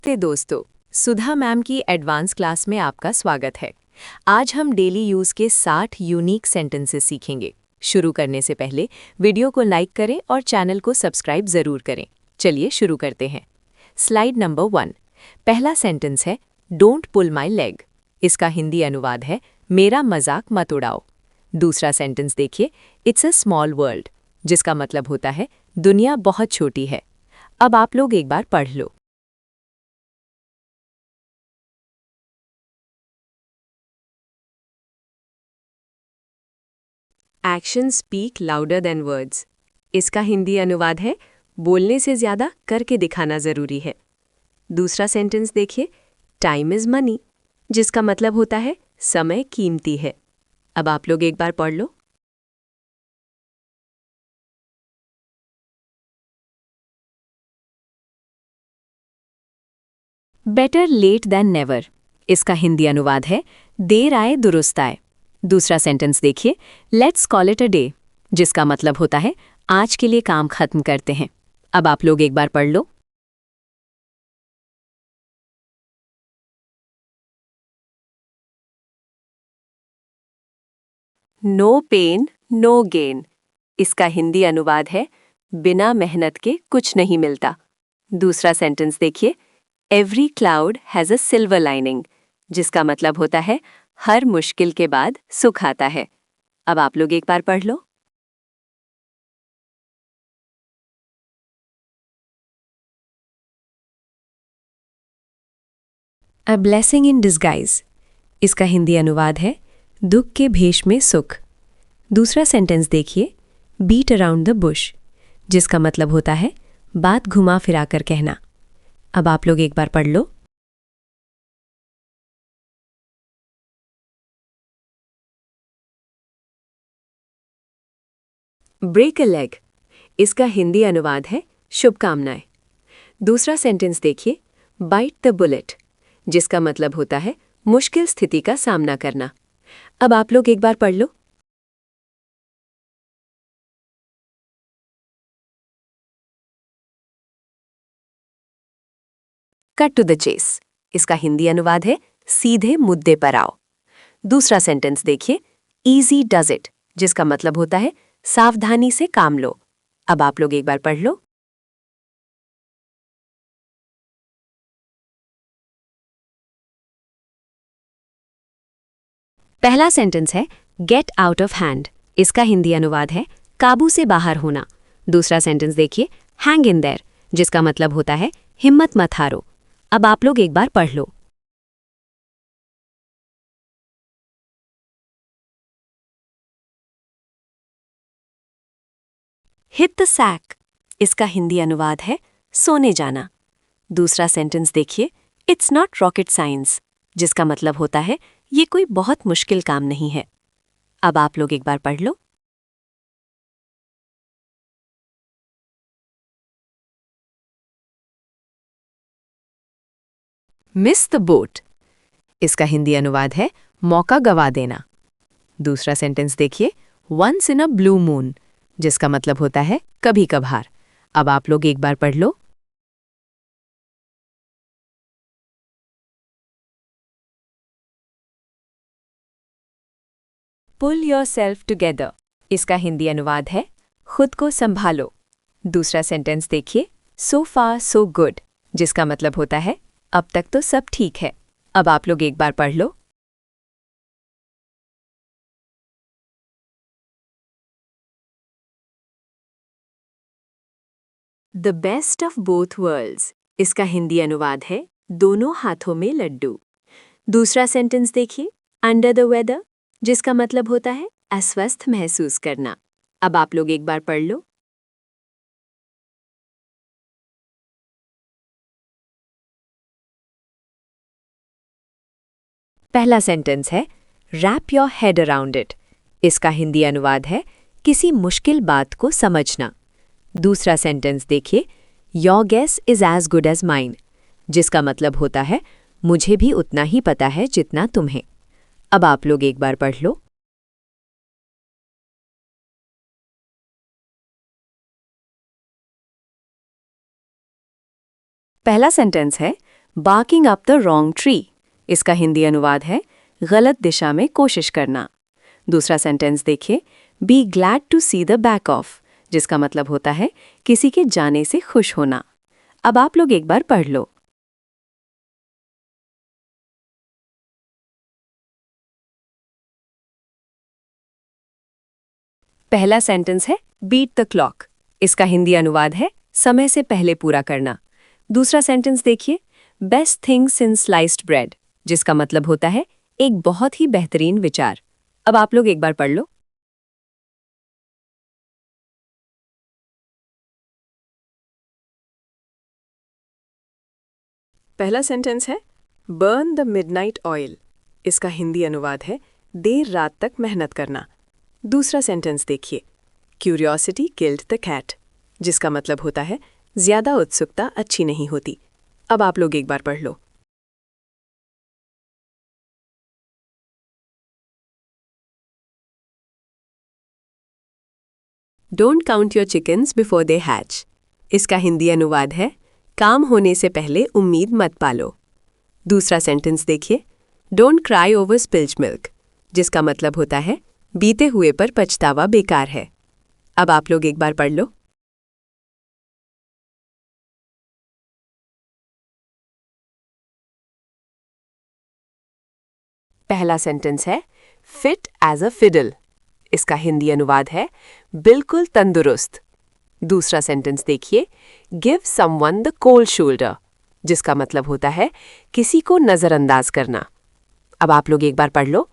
नमस्ते दोस्तों, सुधा मैम की एडवांस क्लास में आपका स्वागत है। आज हम डेली यूज़ के 60 यूनिक सेंटेंसेस सीखेंगे। शुरू करने से पहले वीडियो को लाइक करें और चैनल को सब्सक्राइब ज़रूर करें। चलिए शुरू करते हैं। Slide number 1। पहला सेंटेंस है डोंट पुल माई लेग। इसका हिंदी अनुवाद है मेरा मजाक मत उड़ाओ। दूसरा सेंटेंस देखिए, इट्स अ स्मॉल वर्ल्ड, जिसका मतलब होता है दुनिया बहुत छोटी है। अब आप लोग एक बार पढ़ लो। Action speak louder than words. इसका हिंदी अनुवाद है बोलने से ज्यादा करके दिखाना जरूरी है। दूसरा सेंटेंस देखिए, टाइम इज मनी, जिसका मतलब होता है समय कीमती है। अब आप लोग एक बार पढ़ लो। Better late than never. इसका हिंदी अनुवाद है देर आए दुरुस्त आए। दूसरा सेंटेंस देखिए, let's call it a day, जिसका मतलब होता है आज के लिए काम खत्म करते हैं। अब आप लोग एक बार पढ़ लो। No pain no gain. इसका हिंदी अनुवाद है बिना मेहनत के कुछ नहीं मिलता। दूसरा सेंटेंस देखिए, every cloud has a silver lining, जिसका मतलब होता है हर मुश्किल के बाद सुख आता है। अब आप लोग एक बार पढ़ लो। A blessing in disguise. इसका हिंदी अनुवाद है दुख के भेष में सुख। दूसरा सेंटेंस देखिए, बीट अराउंड द बुश, जिसका मतलब होता है बात घुमा फिरा कर कहना। अब आप लोग एक बार पढ़ लो। Break a leg. इसका हिंदी अनुवाद है शुभकामनाएं। दूसरा सेंटेंस देखिए, बाइट द बुलेट, जिसका मतलब होता है मुश्किल स्थिति का सामना करना। अब आप लोग एक बार पढ़ लो। Cut to the chase. इसका हिंदी अनुवाद है सीधे मुद्दे पर आओ। दूसरा सेंटेंस देखिए, इजी डज इट, जिसका मतलब होता है सावधानी से काम लो। अब आप लोग एक बार पढ़ लो। पहला सेंटेंस है गेट आउट ऑफ हैंड। इसका हिंदी अनुवाद है काबू से बाहर होना। दूसरा सेंटेंस देखिए, हैंग इन देयर, जिसका मतलब होता है हिम्मत मत हारो। अब आप लोग एक बार पढ़ लो। Hit the sac. इसका हिंदी अनुवाद है सोने जाना। दूसरा सेंटेंस देखिए, इट्स नॉट रॉकेट साइंस, जिसका मतलब होता है ये कोई बहुत मुश्किल काम नहीं है। अब आप लोग एक बार पढ़ लो। Miss the boat. इसका हिंदी अनुवाद है मौका गवा देना। दूसरा सेंटेंस देखिए, once in a blue moon, जिसका मतलब होता है कभी कभार। अब आप लोग एक बार पढ़ लो। Pull yourself together. इसका हिंदी अनुवाद है खुद को संभालो। दूसरा सेंटेंस देखिए, सो फार सो गुड, जिसका मतलब होता है अब तक तो सब ठीक है। अब आप लोग एक बार पढ़ लो। The best of both worlds. इसका हिंदी अनुवाद है दोनों हाथों में लड्डू। दूसरा सेंटेंस देखिए, अंडर द वेदर, जिसका मतलब होता है अस्वस्थ महसूस करना। अब आप लोग एक बार पढ़ लो। पहला सेंटेंस है wrap your head around it. इसका हिंदी अनुवाद है किसी मुश्किल बात को समझना। दूसरा सेंटेंस देखिए, your guess is as good as mine, जिसका मतलब होता है मुझे भी उतना ही पता है जितना तुम्हें। अब आप लोग एक बार पढ़ लो। पहला सेंटेंस है barking up the wrong tree. इसका हिंदी अनुवाद है गलत दिशा में कोशिश करना। दूसरा सेंटेंस देखिए, be glad to see the back of, जिसका मतलब होता है किसी के जाने से खुश होना। अब आप लोग एक बार पढ़ लो। पहला सेंटेंस है बीट द क्लॉक। इसका हिंदी अनुवाद है समय से पहले पूरा करना। दूसरा सेंटेंस देखिए, best thing since sliced bread, जिसका मतलब होता है एक बहुत ही बेहतरीन विचार। अब आप लोग एक बार पढ़ लो। पहला सेंटेंस है बर्न द मिडनाइट ऑयल। इसका हिंदी अनुवाद है देर रात तक मेहनत करना। दूसरा सेंटेंस देखिए, क्यूरियोसिटी किल्ड द कैट, जिसका मतलब होता है ज्यादा उत्सुकता अच्छी नहीं होती। अब आप लोग एक बार पढ़ लो। Don't count your chickens before they hatch. इसका हिंदी अनुवाद है काम होने से पहले उम्मीद मत पालो। दूसरा सेंटेंस देखिए, don't cry over spilled milk, जिसका मतलब होता है बीते हुए पर पछतावा बेकार है। अब आप लोग एक बार पढ़ लो। पहला सेंटेंस है फिट एज अ फिडल। इसका हिंदी अनुवाद है बिल्कुल तंदुरुस्त। दूसरा सेंटेंस देखिए, give someone the cold shoulder, जिसका मतलब होता है किसी को नजरअंदाज करना। अब आप लोग एक बार पढ़ लो।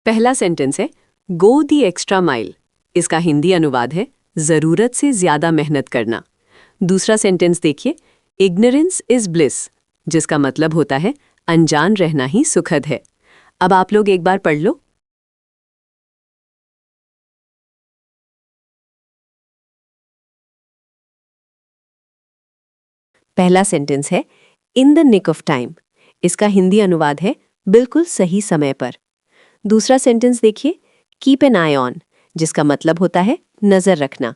पहला सेंटेंस है गो दी एक्स्ट्रा माइल। इसका हिंदी अनुवाद है जरूरत से ज्यादा मेहनत करना। दूसरा सेंटेंस देखिए, इग्नोरेंस इज ब्लिस, जिसका मतलब होता है अनजान रहना ही सुखद है। अब आप लोग एक बार पढ़ लो। पहला सेंटेंस है in the nick of time. इसका हिंदी अनुवाद है बिल्कुल सही समय पर। दूसरा सेंटेंस देखिए, कीप एन आई ऑन, जिसका मतलब होता है नजर रखना।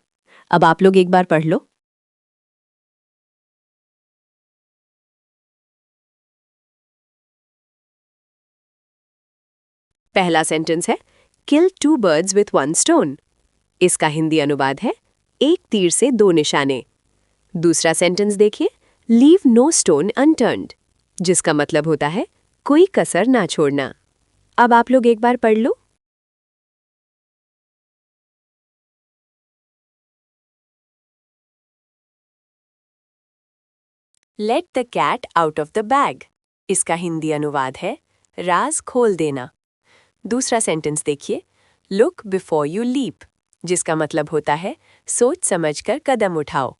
अब आप लोग एक बार पढ़ लो। पहला सेंटेंस है kill two birds with one stone. इसका हिंदी अनुवाद है एक तीर से दो निशाने। दूसरा सेंटेंस देखिए, लीव नो स्टोन अनटर्न्ड, जिसका मतलब होता है कोई कसर ना छोड़ना। अब आप लोग एक बार पढ़ लो। Let the cat out of the bag. इसका हिंदी अनुवाद है राज खोल देना। दूसरा सेंटेंस देखिए, लुक बिफोर यू लीप, जिसका मतलब होता है सोच समझकर कदम उठाओ।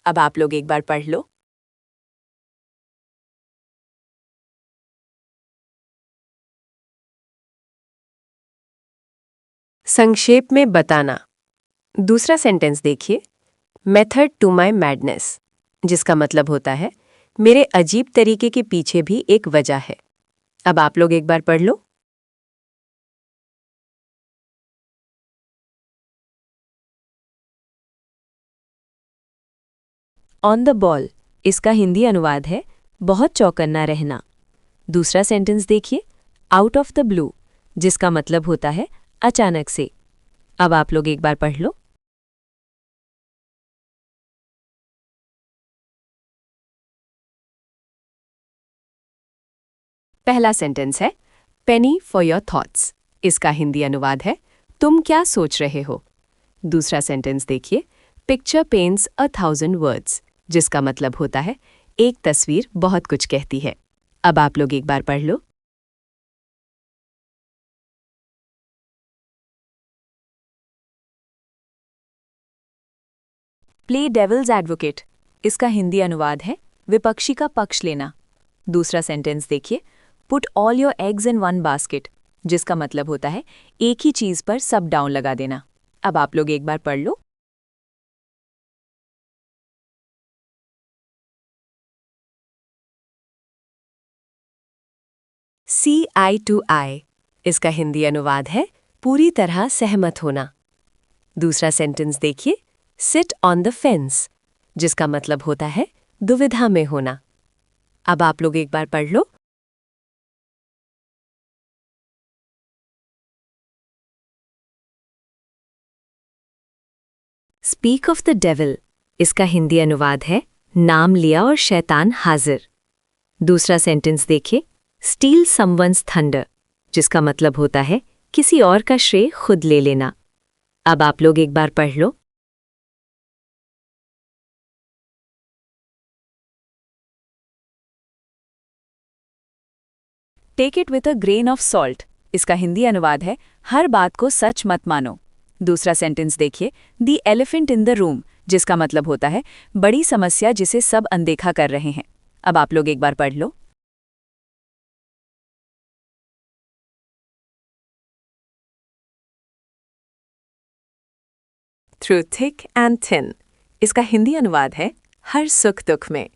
अब आप लोग एक बार पढ़ लो। संक्षेप में बताना। दूसरा सेंटेंस देखिए, मेथड टू माई मैडनेस, जिसका मतलब होता है मेरे अजीब तरीके के पीछे भी एक वजह है। अब आप लोग एक बार पढ़ लो। On the ball. इसका हिंदी अनुवाद है बहुत चौकन्ना रहना। दूसरा सेंटेंस देखिए, आउट ऑफ द ब्लू, जिसका मतलब होता है अचानक से। अब आप लोग एक बार पढ़ लो। पहला सेंटेंस है पेनी फॉर योर थॉट्स। इसका हिंदी अनुवाद है तुम क्या सोच रहे हो। दूसरा सेंटेंस देखिए, पिक्चर पेंट्स 1,000 वर्ड्स, जिसका मतलब होता है एक तस्वीर बहुत कुछ कहती है। अब आप लोग एक बार पढ़ लो। Play devil's advocate. इसका हिंदी अनुवाद है विपक्षी का पक्ष लेना। दूसरा सेंटेंस देखिए, put all your eggs in one basket, जिसका मतलब होता है एक ही चीज पर सब डाउन लगा देना। अब आप लोग एक बार पढ़ लो। सी आई टू आई। इसका हिंदी अनुवाद है पूरी तरह सहमत होना। दूसरा सेंटेंस देखिए, सिट ऑन द फेंस, जिसका मतलब होता है दुविधा में होना। अब आप लोग एक बार पढ़ लो। स्पीक ऑफ द डेविल, इसका हिंदी अनुवाद है नाम लिया और शैतान हाजिर। दूसरा सेंटेंस देखिए, स्टील समवन्स थंडर, जिसका मतलब होता है किसी और का श्रेय खुद ले लेना। अब आप लोग एक बार पढ़ लो। Take it with a grain of salt, इसका हिंदी अनुवाद है हर बात को सच मत मानो। दूसरा सेंटेंस देखिए, the elephant in the room, जिसका मतलब होता है बड़ी समस्या जिसे सब अनदेखा कर रहे हैं। अब आप लोग एक बार पढ़ लो। थ्रू थिक एंड थिन, इसका हिंदी अनुवाद है हर सुख दुख में।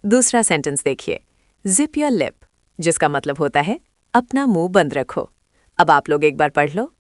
दूसरा सेंटेंस देखिए, जिप योर लिप, जिसका मतलब होता है अपना मुंह बंद रखो। अब आप लोग एक बार पढ़ लो।